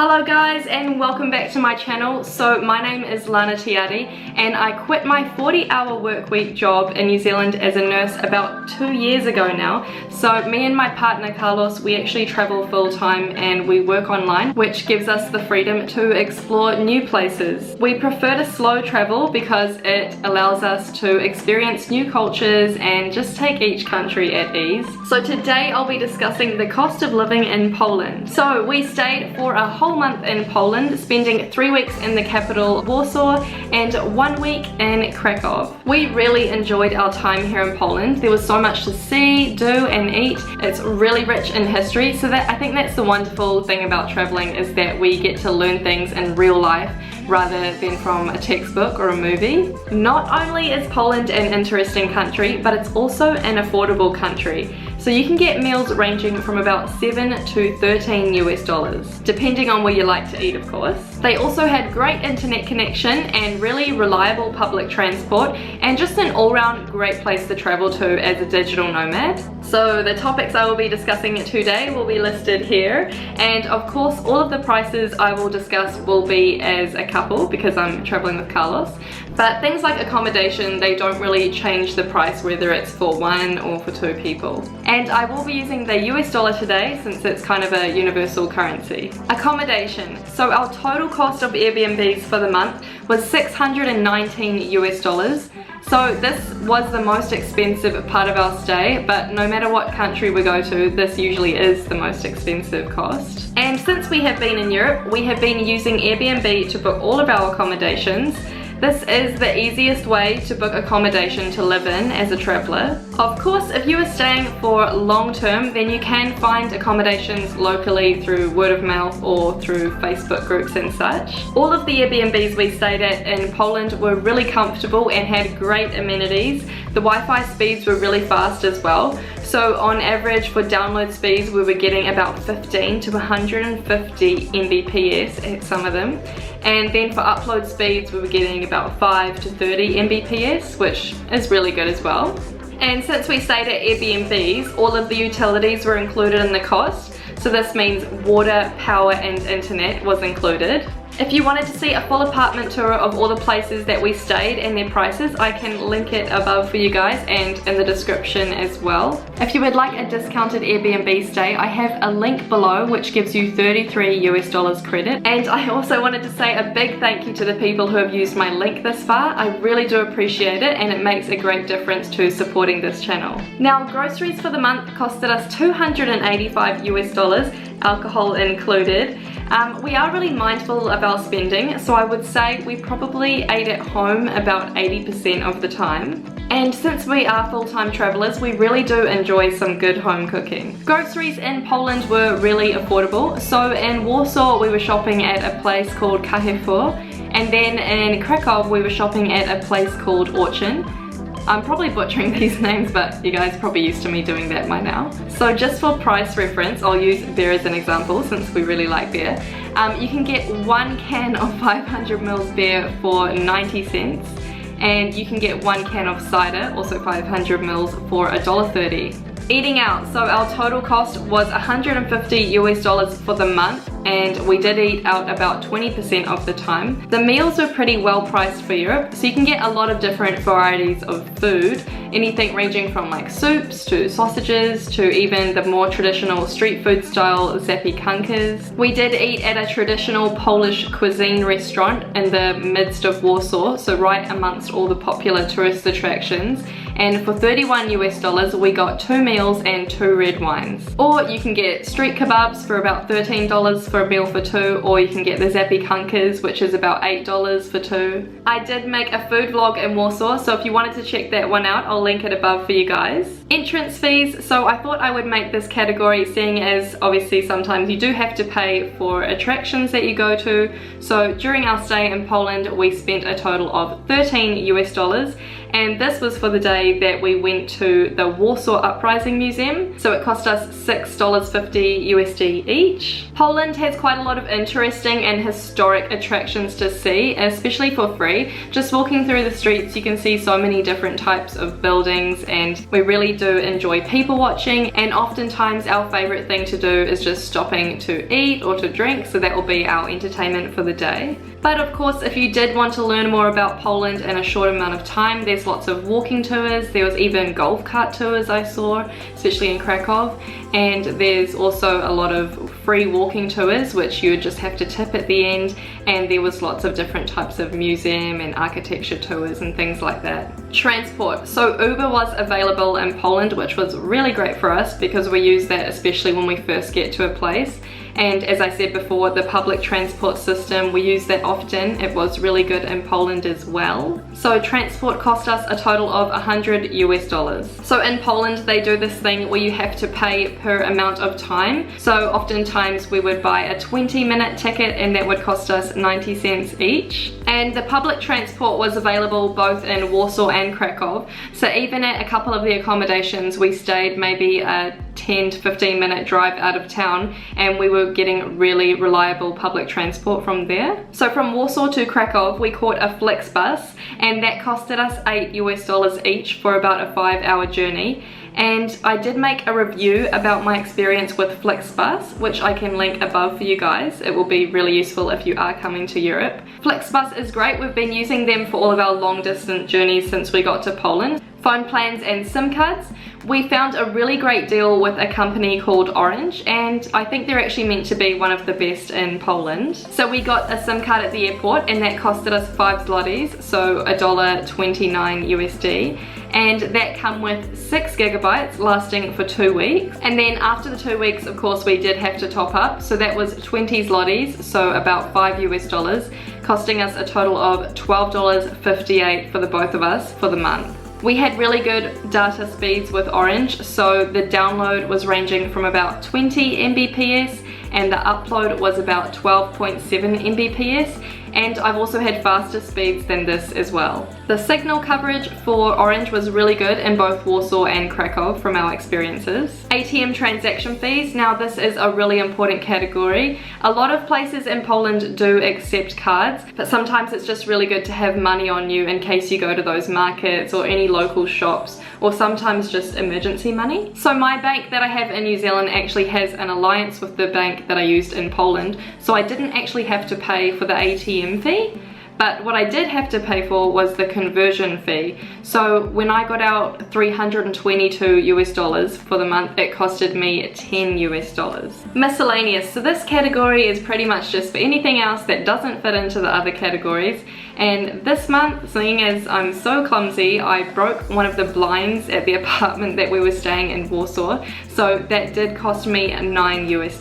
Hello guys and welcome back to my channel. So my name is Lana and I quit my 40-hour work week job in New Zealand as a nurse about 2 years ago now. So me and my partner Carlos, we actually travel full-time and we work online, which gives us the freedom to explore new places. We prefer to slow travel because it allows us to experience new cultures and just take each country at ease. So today I'll be discussing the cost of living in Poland. So we stayed for a whole month in Poland, spending 3 weeks in the capital Warsaw and 1 week in Krakow. We really enjoyed our time here in Poland. There was so much to see, do and eat. It's really rich in history, so I think that's the wonderful thing about traveling, is that we get to learn things in real life rather than from a textbook or a movie. Not only is Poland an interesting country, but it's also an affordable country. So you can get meals ranging from about $7 to $13 US, depending on where you like to eat, of course. They also had great internet connection and really reliable public transport, and just an all-round great place to travel to as a digital nomad. So the topics I will be discussing today will be listed here, and of course all of the prices I will discuss will be as a couple because I'm traveling with Carlos. But things like accommodation, they don't really change the price whether it's for one or for two people. And I will be using the US dollar today since it's kind of a universal currency. Accommodation. So our total cost of Airbnbs for the month was $619 US. So this was the most expensive part of our stay, but no matter what country we go to, this usually is the most expensive cost. And since we have been in Europe, we have been using Airbnb to book all of our accommodations. This is the easiest way to book accommodation to live in as a traveller. Of course, if you are staying for long term, then you can find accommodations locally through word of mouth or through Facebook groups and such. All of the Airbnbs we stayed at in Poland were really comfortable and had great amenities. The Wi-Fi speeds were really fast as well. So on average for download speeds we were getting about 15 to 150 Mbps at some of them. And then for upload speeds we were getting about 5 to 30 Mbps, which is really good as well. And since we stayed at Airbnbs, all of the utilities were included in the cost. So this means water, power and internet was included. If you wanted to see a full apartment tour of all the places that we stayed and their prices, I can link it above for you guys and in the description as well. If you would like a discounted Airbnb stay, I have a link below which gives you $33 US credit. And I also wanted to say a big thank you to the people who have used my link this far. I really do appreciate it and it makes a great difference to supporting this channel. Now, groceries for the month costed us $285 US, alcohol included. We are really mindful of our spending, so I would say we probably ate at home about 80% of the time. And since we are full-time travelers, we really do enjoy some good home cooking. Groceries in Poland were really affordable. So in Warsaw we were shopping at a place called Carrefour, and then in Krakow we were shopping at a place called Orchard. I'm probably butchering these names, but you guys are probably used to me doing that by now. So just for price reference, I'll use beer as an example since we really like beer. You can get 1 can of 500ml beer for 90 cents, and you can get 1 can of cider, also 500ml, for $1.30. Eating out, so our total cost was $150 US for the month, and we did eat out about 20% of the time. The meals were pretty well priced for Europe, so you can get a lot of different varieties of food, anything ranging from like soups to sausages to even the more traditional street food style zapiekankas. We did eat at a traditional Polish cuisine restaurant in the midst of Warsaw, so right amongst all the popular tourist attractions. And for $31 US we got 2 meals and 2 red wines. Or you can get street kebabs for about $13 for a meal for 2, or you can get the zapiekankas, which is about $8 for 2. I did make a food vlog in Warsaw, so if you wanted to check that one out, I'll link it above for you guys. Entrance fees, so I thought I would make this category, seeing as obviously sometimes you do have to pay for attractions that you go to. So during our stay in Poland we spent a total of $13 US, and this was for the day that we went to the Warsaw Uprising Museum. So it cost us $6.50 USD each. Poland has quite a lot of interesting and historic attractions to see, especially for free. Just walking through the streets you can see so many different types of buildings, and we really do enjoy people watching, and oftentimes our favorite thing to do is just stopping to eat or to drink, so that will be our entertainment for the day. But of course, if you did want to learn more about Poland in a short amount of time, there's lots of walking tours. There was even golf cart tours I saw, especially in Krakow, and there's also a lot of free walking tours which you would just have to tip at the end, and there was lots of different types of museum and architecture tours and things like that. Transport. So Uber was available in Poland, which was really great for us because we use that especially when we first get to a place. And as I said before, the public transport system, we use that often. It was really good in Poland as well. So transport cost us a total of $100 US. So in Poland they do this thing where you have to pay per amount of time. So oftentimes we would buy a 20-minute ticket and that would cost us 90 cents each. And the public transport was available both in Warsaw and Krakow. So even at a couple of the accommodations we stayed maybe a 10 to 15 minute drive out of town, and we were getting really reliable public transport from there. So from Warsaw to Krakow we caught a Flex bus, and that costed us $8 US each for about a 5-hour journey. And I did make a review about my experience with FlexBus, which I can link above for you guys. It will be really useful if you are coming to Europe. FlexBus is great. We've been using them for all of our long distance journeys since we got to Poland. Phone plans and SIM cards. We found a really great deal with a company called Orange, and I think they're actually meant to be one of the best in Poland. So we got a SIM card at the airport and that costed us 5 zlotys, so $1.29 USD. And that come with 6 gigabytes lasting for 2 weeks. And then after the 2 weeks, of course, we did have to top up. So that was 20 zlotys, so about $5 US, costing us a total of $12.58 for the both of us for the month. We had really good data speeds with Orange, so the download was ranging from about 20 Mbps and the upload was about 12.7 Mbps, and I've also had faster speeds than this as well. The signal coverage for Orange was really good in both Warsaw and Krakow from our experiences. ATM transaction fees. Now this is a really important category. A lot of places in Poland do accept cards, but sometimes it's just really good to have money on you in case you go to those markets or any local shops, or sometimes just emergency money. So my bank that I have in New Zealand actually has an alliance with the bank that I used in Poland, so I didn't actually have to pay for the ATM fee. But what I did have to pay for was the conversion fee. So when I got out $322 US for the month, it costed me $10 US. Miscellaneous. So this category is pretty much just for anything else that doesn't fit into the other categories. And this month, seeing as I'm so clumsy, I broke one of the blinds at the apartment that we were staying in Warsaw. So that did cost me $9 US.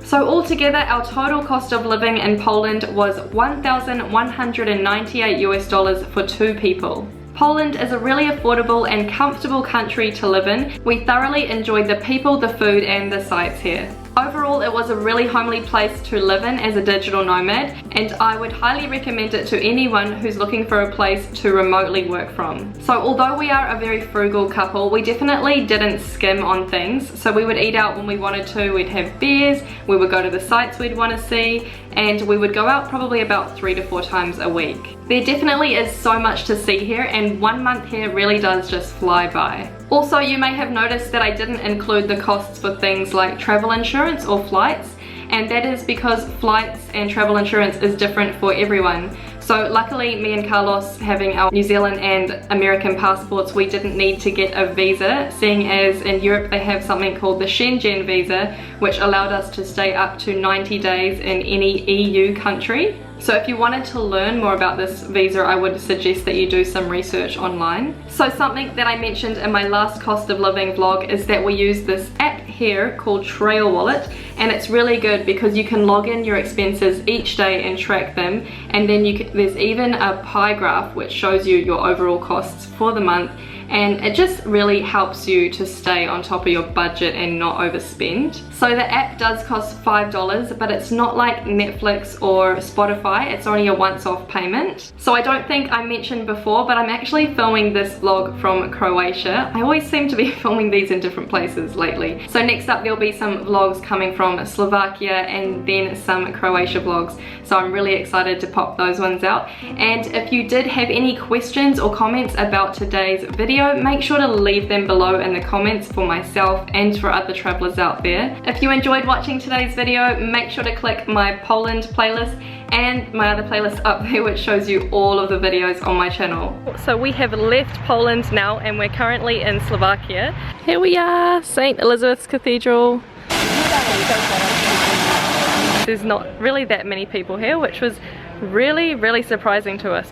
So altogether, our total cost of living in Poland was $1,198 US for 2 people. Poland is a really affordable and comfortable country to live in. We thoroughly enjoyed the people, the food, and the sights here. Overall, it was a really homely place to live in as a digital nomad, and I would highly recommend it to anyone who's looking for a place to remotely work from. So although we are a very frugal couple, we definitely didn't skim on things. So we would eat out when we wanted to, we'd have beers, we would go to the sites we'd want to see, and we would go out probably about 3 to 4 times a week. There definitely is so much to see here, and 1 month here really does just fly by. Also, you may have noticed that I didn't include the costs for things like travel insurance or flights, and that is because flights and travel insurance is different for everyone. So luckily, me and Carlos, having our New Zealand and American passports, we didn't need to get a visa, seeing as in Europe they have something called the Schengen visa, which allowed us to stay up to 90 days in any EU country. So if you wanted to learn more about this visa, I would suggest that you do some research online. So something that I mentioned in my last cost of living vlog is that we use this app here called Trail Wallet, and it's really good because you can log in your expenses each day and track them, and then there's even a pie graph which shows you your overall costs for the month, and it just really helps you to stay on top of your budget and not overspend. So the app does cost $5, but it's not like Netflix or Spotify. It's only a once-off payment. So I don't think I mentioned before, but I'm actually filming this vlog from Croatia. I always seem to be filming these in different places lately. So next up there'll be some vlogs coming from Slovakia and then some Croatia vlogs. So I'm really excited to pop those ones out. And if you did have any questions or comments about today's video, make sure to leave them below in the comments for myself and for other travelers out there. If you enjoyed watching today's video, make sure to click my Poland playlist and my other playlist up there, which shows you all of the videos on my channel. So we have left Poland now and we're currently in Slovakia. Here we are, St. Elizabeth's Cathedral. There's not really that many people here, which was really surprising to us.